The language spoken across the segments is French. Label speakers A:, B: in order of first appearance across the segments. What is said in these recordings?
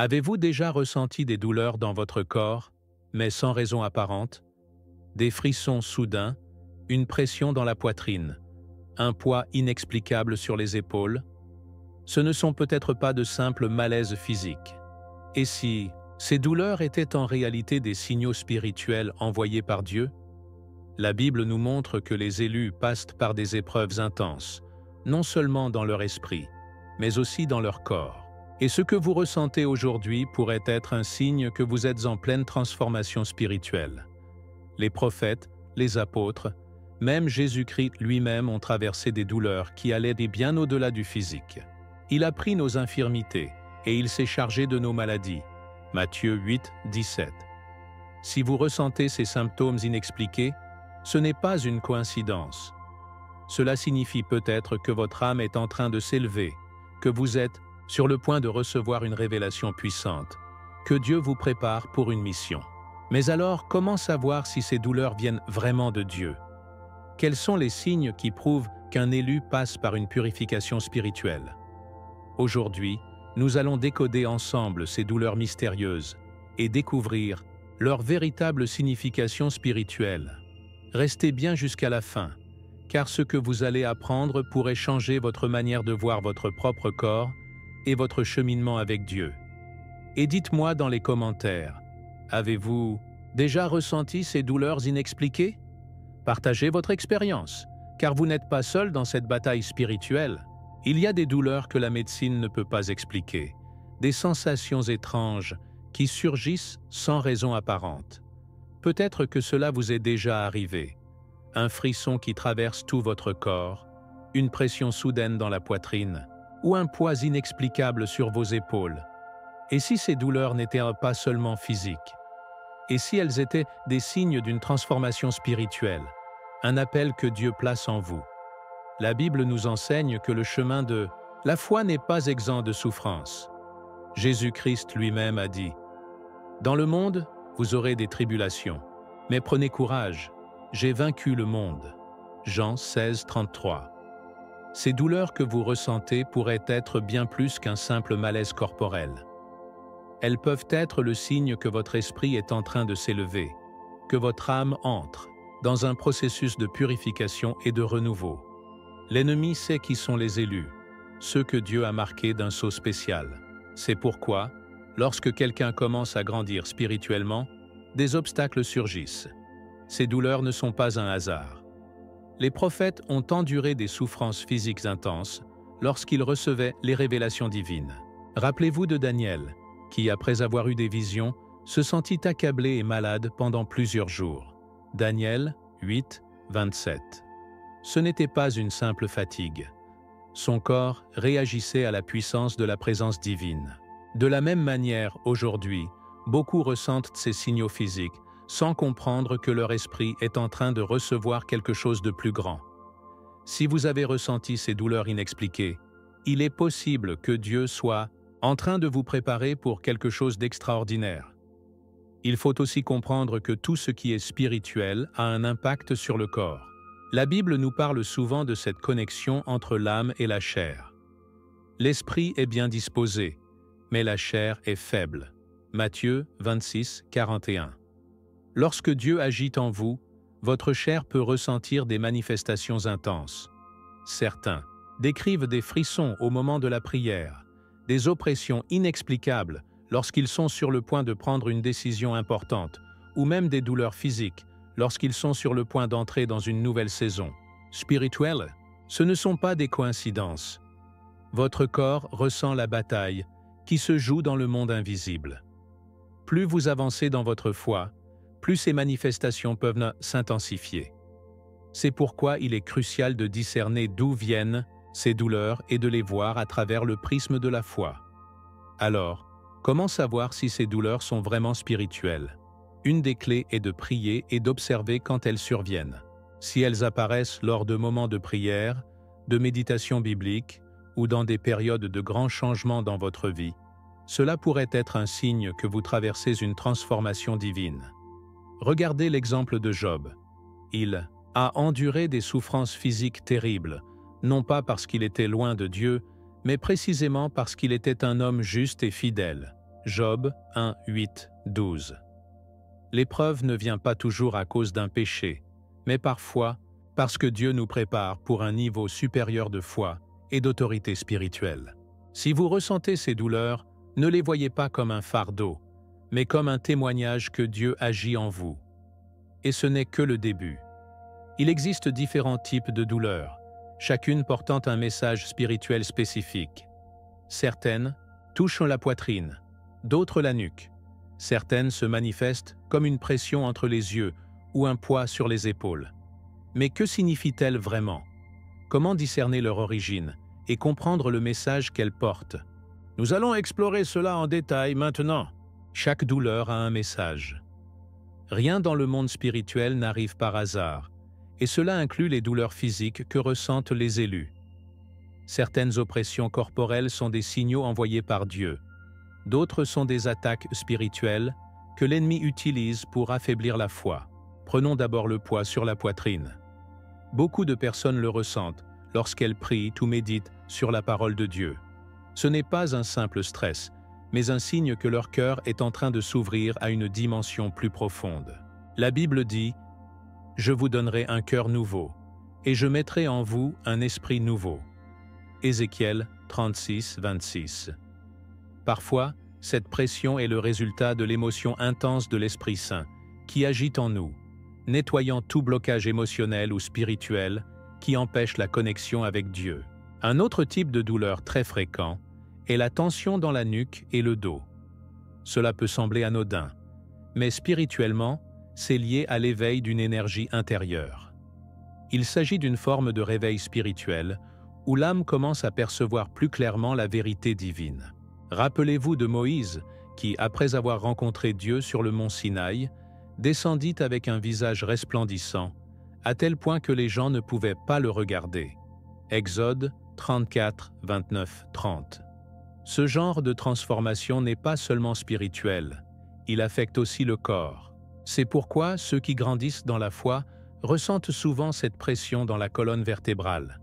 A: Avez-vous déjà ressenti des douleurs dans votre corps, mais sans raison apparente? Des frissons soudains, une pression dans la poitrine, un poids inexplicable sur les épaules? Ce ne sont peut-être pas de simples malaises physiques. Et si ces douleurs étaient en réalité des signaux spirituels envoyés par Dieu? La Bible nous montre que les élus passent par des épreuves intenses, non seulement dans leur esprit, mais aussi dans leur corps. Et ce que vous ressentez aujourd'hui pourrait être un signe que vous êtes en pleine transformation spirituelle. Les prophètes, les apôtres, même Jésus-Christ lui-même ont traversé des douleurs qui allaient bien au-delà du physique. Il a pris nos infirmités et il s'est chargé de nos maladies. Matthieu 8, 17. Si vous ressentez ces symptômes inexpliqués, ce n'est pas une coïncidence. Cela signifie peut-être que votre âme est en train de s'élever, que vous êtes sur le point de recevoir une révélation puissante, que Dieu vous prépare pour une mission. Mais alors, comment savoir si ces douleurs viennent vraiment de Dieu? Quels sont les signes qui prouvent qu'un élu passe par une purification spirituelle? Aujourd'hui, nous allons décoder ensemble ces douleurs mystérieuses et découvrir leur véritable signification spirituelle. Restez bien jusqu'à la fin, car ce que vous allez apprendre pourrait changer votre manière de voir votre propre corps et votre cheminement avec Dieu. Et dites-moi dans les commentaires, avez-vous déjà ressenti ces douleurs inexpliquées? Partagez votre expérience, car vous n'êtes pas seul dans cette bataille spirituelle. Il y a des douleurs que la médecine ne peut pas expliquer, des sensations étranges qui surgissent sans raison apparente. Peut-être que cela vous est déjà arrivé. Un frisson qui traverse tout votre corps, une pression soudaine dans la poitrine, ou un poids inexplicable sur vos épaules. Et si ces douleurs n'étaient pas seulement physiques? Et si elles étaient des signes d'une transformation spirituelle, un appel que Dieu place en vous? La Bible nous enseigne que le chemin de la foi n'est pas exempt de souffrance. Jésus-Christ lui-même a dit « Dans le monde, vous aurez des tribulations, mais prenez courage, j'ai vaincu le monde. » Jean 16, 33. Ces douleurs que vous ressentez pourraient être bien plus qu'un simple malaise corporel. Elles peuvent être le signe que votre esprit est en train de s'élever, que votre âme entre dans un processus de purification et de renouveau. L'ennemi sait qui sont les élus, ceux que Dieu a marqués d'un sceau spécial. C'est pourquoi, lorsque quelqu'un commence à grandir spirituellement, des obstacles surgissent. Ces douleurs ne sont pas un hasard. Les prophètes ont enduré des souffrances physiques intenses lorsqu'ils recevaient les révélations divines. Rappelez-vous de Daniel, qui, après avoir eu des visions, se sentit accablé et malade pendant plusieurs jours. Daniel 8, 27. Ce n'était pas une simple fatigue. Son corps réagissait à la puissance de la présence divine. De la même manière, aujourd'hui, beaucoup ressentent ces signaux physiques sans comprendre que leur esprit est en train de recevoir quelque chose de plus grand. Si vous avez ressenti ces douleurs inexpliquées, il est possible que Dieu soit en train de vous préparer pour quelque chose d'extraordinaire. Il faut aussi comprendre que tout ce qui est spirituel a un impact sur le corps. La Bible nous parle souvent de cette connexion entre l'âme et la chair. L'esprit est bien disposé, mais la chair est faible. Matthieu 26, 41. Lorsque Dieu agit en vous, votre chair peut ressentir des manifestations intenses. Certains décrivent des frissons au moment de la prière, des oppressions inexplicables lorsqu'ils sont sur le point de prendre une décision importante, ou même des douleurs physiques lorsqu'ils sont sur le point d'entrer dans une nouvelle saison. Spirituelle, ce ne sont pas des coïncidences. Votre corps ressent la bataille qui se joue dans le monde invisible. Plus vous avancez dans votre foi, plus ces manifestations peuvent s'intensifier. C'est pourquoi il est crucial de discerner d'où viennent ces douleurs et de les voir à travers le prisme de la foi. Alors, comment savoir si ces douleurs sont vraiment spirituelles? Une des clés est de prier et d'observer quand elles surviennent. Si elles apparaissent lors de moments de prière, de méditation biblique ou dans des périodes de grands changements dans votre vie, cela pourrait être un signe que vous traversez une transformation divine. Regardez l'exemple de Job. Il a enduré des souffrances physiques terribles, non pas parce qu'il était loin de Dieu, mais précisément parce qu'il était un homme juste et fidèle. Job 1, 8, 12. L'épreuve ne vient pas toujours à cause d'un péché, mais parfois parce que Dieu nous prépare pour un niveau supérieur de foi et d'autorité spirituelle. Si vous ressentez ces douleurs, ne les voyez pas comme un fardeau, mais comme un témoignage que Dieu agit en vous. Et ce n'est que le début. Il existe différents types de douleurs, chacune portant un message spirituel spécifique. Certaines touchent la poitrine, d'autres la nuque. Certaines se manifestent comme une pression entre les yeux ou un poids sur les épaules. Mais que signifient-elles vraiment? Comment discerner leur origine et comprendre le message qu'elles portent? Nous allons explorer cela en détail maintenant. Chaque douleur a un message. Rien dans le monde spirituel n'arrive par hasard, et cela inclut les douleurs physiques que ressentent les élus. Certaines oppressions corporelles sont des signaux envoyés par Dieu. D'autres sont des attaques spirituelles que l'ennemi utilise pour affaiblir la foi. Prenons d'abord le poids sur la poitrine. Beaucoup de personnes le ressentent lorsqu'elles prient ou méditent sur la parole de Dieu. Ce n'est pas un simple stress, mais un signe que leur cœur est en train de s'ouvrir à une dimension plus profonde. La Bible dit « Je vous donnerai un cœur nouveau, et je mettrai en vous un esprit nouveau ». Ézéchiel 36, 26. Parfois, cette pression est le résultat de l'émotion intense de l'Esprit Saint, qui agit en nous, nettoyant tout blocage émotionnel ou spirituel qui empêche la connexion avec Dieu. Un autre type de douleur très fréquent est la tension dans la nuque et le dos. Cela peut sembler anodin, mais spirituellement, c'est lié à l'éveil d'une énergie intérieure. Il s'agit d'une forme de réveil spirituel où l'âme commence à percevoir plus clairement la vérité divine. Rappelez-vous de Moïse qui, après avoir rencontré Dieu sur le mont Sinaï, descendit avec un visage resplendissant, à tel point que les gens ne pouvaient pas le regarder. Exode 34, 29, 30. Ce genre de transformation n'est pas seulement spirituel, il affecte aussi le corps. C'est pourquoi ceux qui grandissent dans la foi ressentent souvent cette pression dans la colonne vertébrale.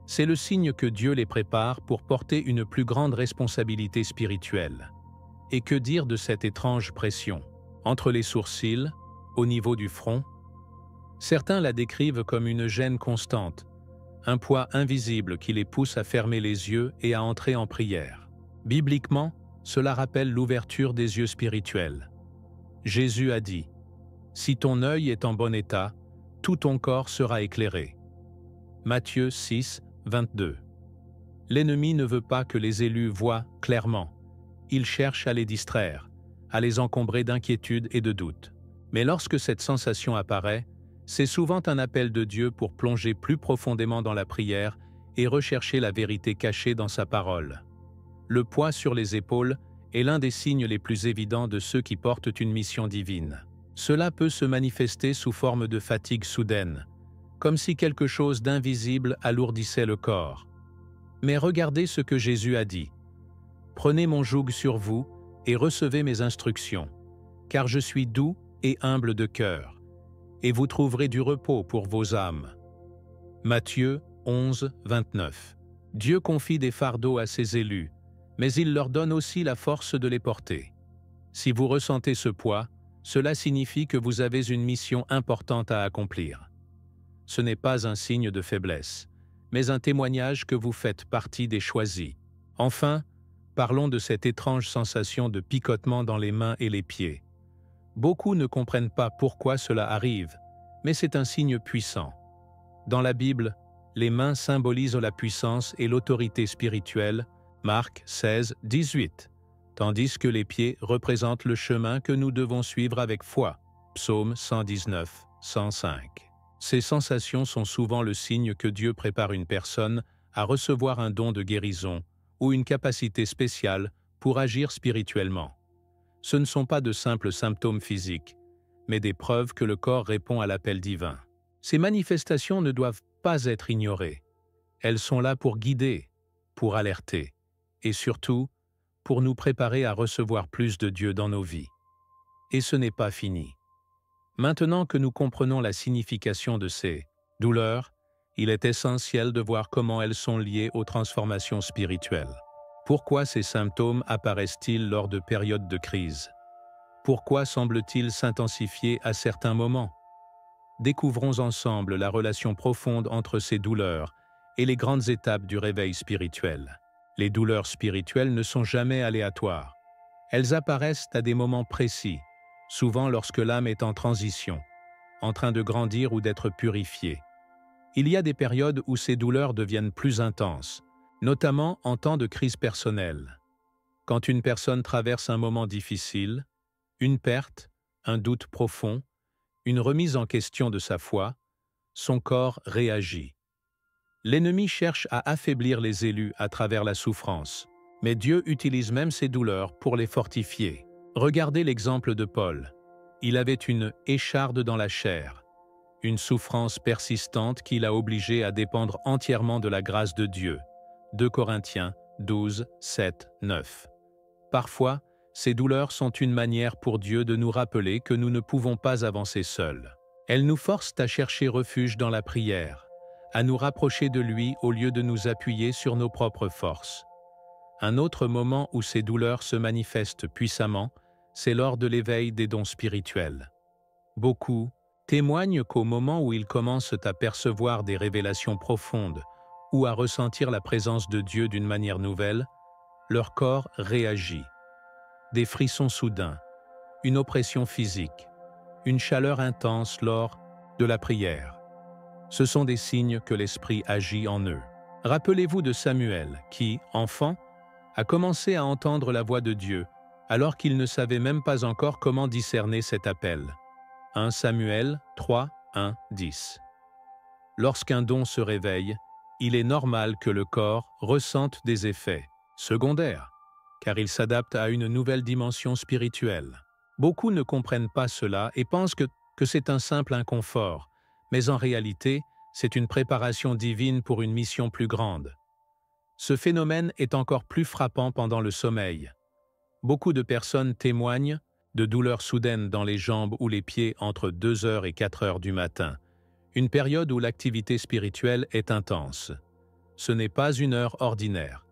A: C'est le signe que Dieu les prépare pour porter une plus grande responsabilité spirituelle. Et que dire de cette étrange pression? Entre les sourcils, au niveau du front? Certains la décrivent comme une gêne constante, un poids invisible qui les pousse à fermer les yeux et à entrer en prière. Bibliquement, cela rappelle l'ouverture des yeux spirituels. Jésus a dit « Si ton œil est en bon état, tout ton corps sera éclairé. » Matthieu 6, 22. L'ennemi ne veut pas que les élus voient clairement. Il cherche à les distraire, à les encombrer d'inquiétude et de doute. Mais lorsque cette sensation apparaît, c'est souvent un appel de Dieu pour plonger plus profondément dans la prière et rechercher la vérité cachée dans sa parole. Le poids sur les épaules est l'un des signes les plus évidents de ceux qui portent une mission divine. Cela peut se manifester sous forme de fatigue soudaine, comme si quelque chose d'invisible alourdissait le corps. Mais regardez ce que Jésus a dit. « Prenez mon joug sur vous et recevez mes instructions, car je suis doux et humble de cœur, et vous trouverez du repos pour vos âmes. » Matthieu 11, 29. Dieu confie des fardeaux à ses élus, mais il leur donne aussi la force de les porter. Si vous ressentez ce poids, cela signifie que vous avez une mission importante à accomplir. Ce n'est pas un signe de faiblesse, mais un témoignage que vous faites partie des choisis. Enfin, parlons de cette étrange sensation de picotement dans les mains et les pieds. Beaucoup ne comprennent pas pourquoi cela arrive, mais c'est un signe puissant. Dans la Bible, les mains symbolisent la puissance et l'autorité spirituelle, Marc 16, 18, tandis que les pieds représentent le chemin que nous devons suivre avec foi, Psaume 119, 105. Ces sensations sont souvent le signe que Dieu prépare une personne à recevoir un don de guérison ou une capacité spéciale pour agir spirituellement. Ce ne sont pas de simples symptômes physiques, mais des preuves que le corps répond à l'appel divin. Ces manifestations ne doivent pas être ignorées. Elles sont là pour guider, pour alerter, et surtout, pour nous préparer à recevoir plus de Dieu dans nos vies. Et ce n'est pas fini. Maintenant que nous comprenons la signification de ces douleurs, il est essentiel de voir comment elles sont liées aux transformations spirituelles. Pourquoi ces symptômes apparaissent-ils lors de périodes de crise? Pourquoi semblent-ils s'intensifier à certains moments? Découvrons ensemble la relation profonde entre ces douleurs et les grandes étapes du réveil spirituel. Les douleurs spirituelles ne sont jamais aléatoires. Elles apparaissent à des moments précis, souvent lorsque l'âme est en transition, en train de grandir ou d'être purifiée. Il y a des périodes où ces douleurs deviennent plus intenses, notamment en temps de crise personnelle. Quand une personne traverse un moment difficile, une perte, un doute profond, une remise en question de sa foi, son corps réagit. L'ennemi cherche à affaiblir les élus à travers la souffrance, mais Dieu utilise même ces douleurs pour les fortifier. Regardez l'exemple de Paul. Il avait une écharde dans la chair, une souffrance persistante qui l'a obligé à dépendre entièrement de la grâce de Dieu. 2 Corinthiens 12, 7, 9. Parfois, ces douleurs sont une manière pour Dieu de nous rappeler que nous ne pouvons pas avancer seuls. Elles nous forcent à chercher refuge dans la prière, à nous rapprocher de lui au lieu de nous appuyer sur nos propres forces. Un autre moment où ces douleurs se manifestent puissamment, c'est lors de l'éveil des dons spirituels. Beaucoup témoignent qu'au moment où ils commencent à percevoir des révélations profondes ou à ressentir la présence de Dieu d'une manière nouvelle, leur corps réagit. Des frissons soudains, une oppression physique, une chaleur intense lors de la prière. Ce sont des signes que l'Esprit agit en eux. Rappelez-vous de Samuel qui, enfant, a commencé à entendre la voix de Dieu alors qu'il ne savait même pas encore comment discerner cet appel. 1 Samuel 3, 1, 10. Lorsqu'un don se réveille, il est normal que le corps ressente des effets secondaires, car il s'adapte à une nouvelle dimension spirituelle. Beaucoup ne comprennent pas cela et pensent que c'est un simple inconfort, mais en réalité, c'est une préparation divine pour une mission plus grande. Ce phénomène est encore plus frappant pendant le sommeil. Beaucoup de personnes témoignent de douleurs soudaines dans les jambes ou les pieds entre 2 heures et 4 heures du matin, une période où l'activité spirituelle est intense. Ce n'est pas une heure ordinaire.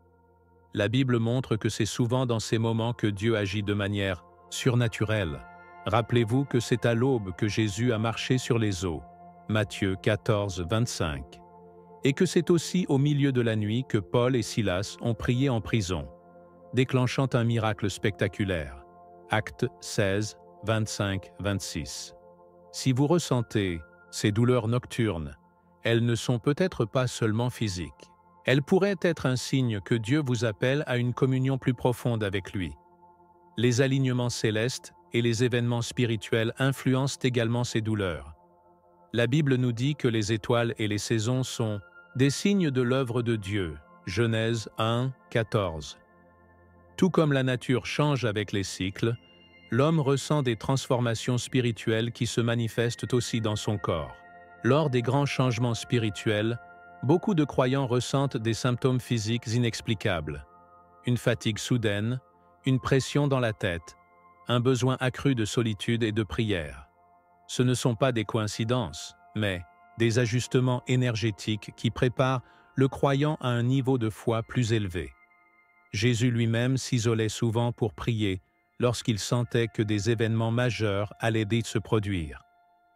A: La Bible montre que c'est souvent dans ces moments que Dieu agit de manière surnaturelle. Rappelez-vous que c'est à l'aube que Jésus a marché sur les eaux, Matthieu 14, 25, et que c'est aussi au milieu de la nuit que Paul et Silas ont prié en prison, déclenchant un miracle spectaculaire. Actes 16, 25, 26. Si vous ressentez ces douleurs nocturnes, elles ne sont peut-être pas seulement physiques. Elles pourraient être un signe que Dieu vous appelle à une communion plus profonde avec lui. Les alignements célestes et les événements spirituels influencent également ces douleurs. La Bible nous dit que les étoiles et les saisons sont des signes de l'œuvre de Dieu. Genèse 1, 14. Tout comme la nature change avec les cycles, l'homme ressent des transformations spirituelles qui se manifestent aussi dans son corps. Lors des grands changements spirituels, beaucoup de croyants ressentent des symptômes physiques inexplicables. Une fatigue soudaine, une pression dans la tête, un besoin accru de solitude et de prière. Ce ne sont pas des coïncidences, mais des ajustements énergétiques qui préparent le croyant à un niveau de foi plus élevé. Jésus lui-même s'isolait souvent pour prier lorsqu'il sentait que des événements majeurs allaient se produire.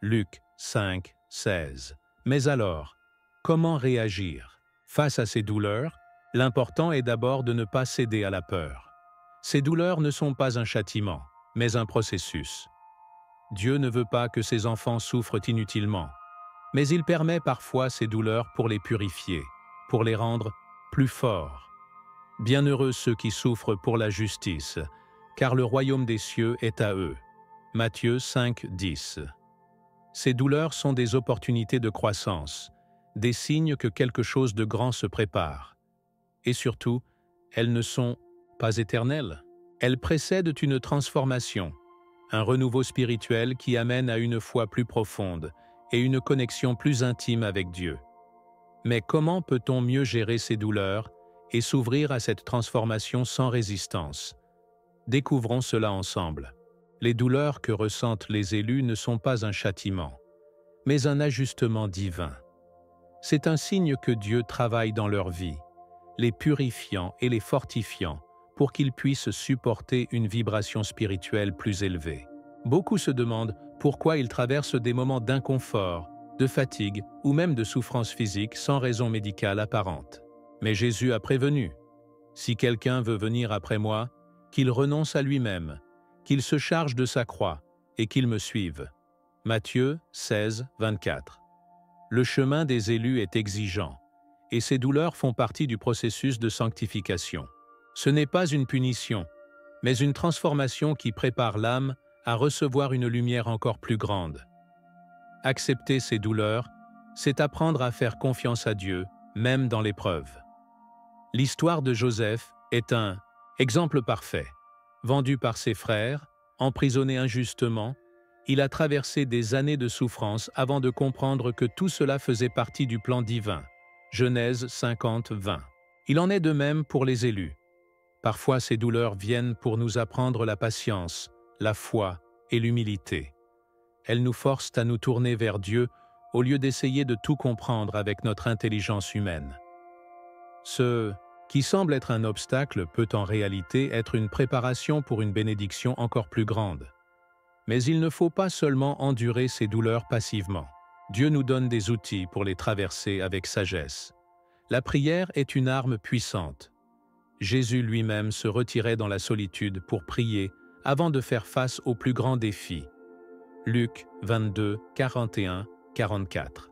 A: Luc 5, 16. Mais alors, comment réagir? Face à ces douleurs, l'important est d'abord de ne pas céder à la peur. Ces douleurs ne sont pas un châtiment, mais un processus. Dieu ne veut pas que ses enfants souffrent inutilement, mais il permet parfois ces douleurs pour les purifier, pour les rendre plus forts. Bienheureux ceux qui souffrent pour la justice, car le royaume des cieux est à eux. Matthieu 5, 10. Ces douleurs sont des opportunités de croissance, des signes que quelque chose de grand se prépare. Et surtout, elles ne sont pas éternelles. Elles précèdent une transformation, un renouveau spirituel qui amène à une foi plus profonde et une connexion plus intime avec Dieu. Mais comment peut-on mieux gérer ces douleurs et s'ouvrir à cette transformation sans résistance? Découvrons cela ensemble. Les douleurs que ressentent les élus ne sont pas un châtiment, mais un ajustement divin. C'est un signe que Dieu travaille dans leur vie, les purifiant et les fortifiant pour qu'ils puissent supporter une vibration spirituelle plus élevée. Beaucoup se demandent pourquoi ils traversent des moments d'inconfort, de fatigue ou même de souffrance physique sans raison médicale apparente. Mais Jésus a prévenu. Si quelqu'un veut venir après moi, qu'il renonce à lui-même, qu'il se charge de sa croix et qu'il me suive. Matthieu 16, 24. Le chemin des élus est exigeant, et ces douleurs font partie du processus de sanctification. Ce n'est pas une punition, mais une transformation qui prépare l'âme à recevoir une lumière encore plus grande. Accepter ces douleurs, c'est apprendre à faire confiance à Dieu, même dans l'épreuve. L'histoire de Joseph est un exemple parfait. Vendu par ses frères, emprisonné injustement, il a traversé des années de souffrance avant de comprendre que tout cela faisait partie du plan divin. Genèse 50, 20. Il en est de même pour les élus. Parfois, ces douleurs viennent pour nous apprendre la patience, la foi et l'humilité. Elles nous forcent à nous tourner vers Dieu au lieu d'essayer de tout comprendre avec notre intelligence humaine. Ce qui semble être un obstacle peut en réalité être une préparation pour une bénédiction encore plus grande. Mais il ne faut pas seulement endurer ces douleurs passivement. Dieu nous donne des outils pour les traverser avec sagesse. La prière est une arme puissante. Jésus lui-même se retirait dans la solitude pour prier avant de faire face aux plus grands défis. Luc 22, 41, 44.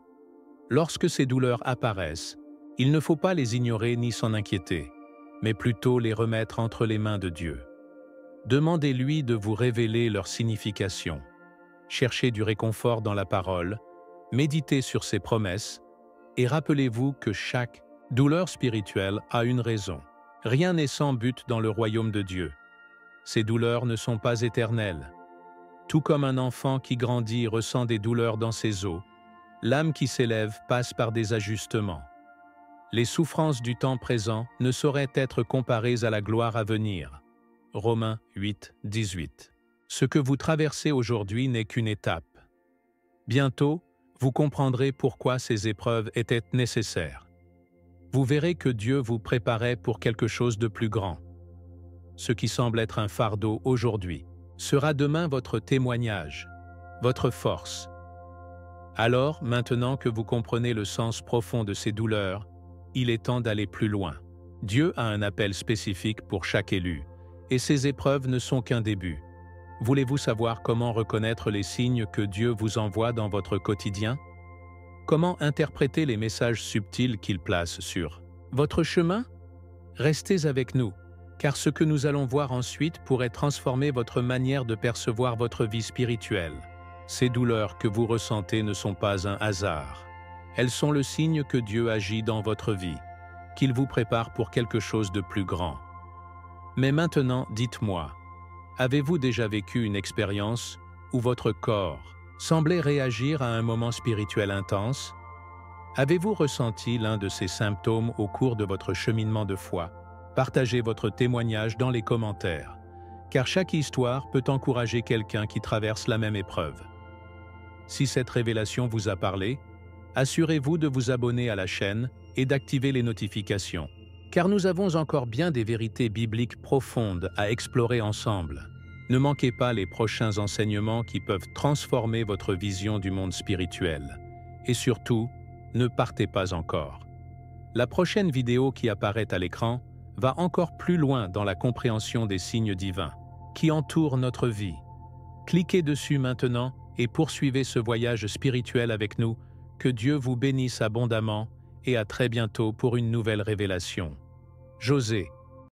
A: Lorsque ces douleurs apparaissent, il ne faut pas les ignorer ni s'en inquiéter, mais plutôt les remettre entre les mains de Dieu. Demandez-lui de vous révéler leur signification. Cherchez du réconfort dans la parole, méditez sur ses promesses et rappelez-vous que chaque douleur spirituelle a une raison. Rien n'est sans but dans le royaume de Dieu. Ces douleurs ne sont pas éternelles. Tout comme un enfant qui grandit ressent des douleurs dans ses os, l'âme qui s'élève passe par des ajustements. Les souffrances du temps présent ne sauraient être comparées à la gloire à venir. Romains 8, 18. Ce que vous traversez aujourd'hui n'est qu'une étape. Bientôt, vous comprendrez pourquoi ces épreuves étaient nécessaires. Vous verrez que Dieu vous préparait pour quelque chose de plus grand. Ce qui semble être un fardeau aujourd'hui sera demain votre témoignage, votre force. Alors, maintenant que vous comprenez le sens profond de ces douleurs, il est temps d'aller plus loin. Dieu a un appel spécifique pour chaque élu, et ces épreuves ne sont qu'un début. Voulez-vous savoir comment reconnaître les signes que Dieu vous envoie dans votre quotidien? Comment interpréter les messages subtils qu'il place sur votre chemin? Restez avec nous, car ce que nous allons voir ensuite pourrait transformer votre manière de percevoir votre vie spirituelle. Ces douleurs que vous ressentez ne sont pas un hasard. Elles sont le signe que Dieu agit dans votre vie, qu'il vous prépare pour quelque chose de plus grand. Mais maintenant, dites-moi, avez-vous déjà vécu une expérience où votre corps semblait réagir à un moment spirituel intense? Avez-vous ressenti l'un de ces symptômes au cours de votre cheminement de foi? Partagez votre témoignage dans les commentaires, car chaque histoire peut encourager quelqu'un qui traverse la même épreuve. Si cette révélation vous a parlé, assurez-vous de vous abonner à la chaîne et d'activer les notifications, car nous avons encore bien des vérités bibliques profondes à explorer ensemble. Ne manquez pas les prochains enseignements qui peuvent transformer votre vision du monde spirituel. Et surtout, ne partez pas encore. La prochaine vidéo qui apparaît à l'écran va encore plus loin dans la compréhension des signes divins qui entourent notre vie. Cliquez dessus maintenant et poursuivez ce voyage spirituel avec nous. Que Dieu vous bénisse abondamment et à très bientôt pour une nouvelle révélation. José.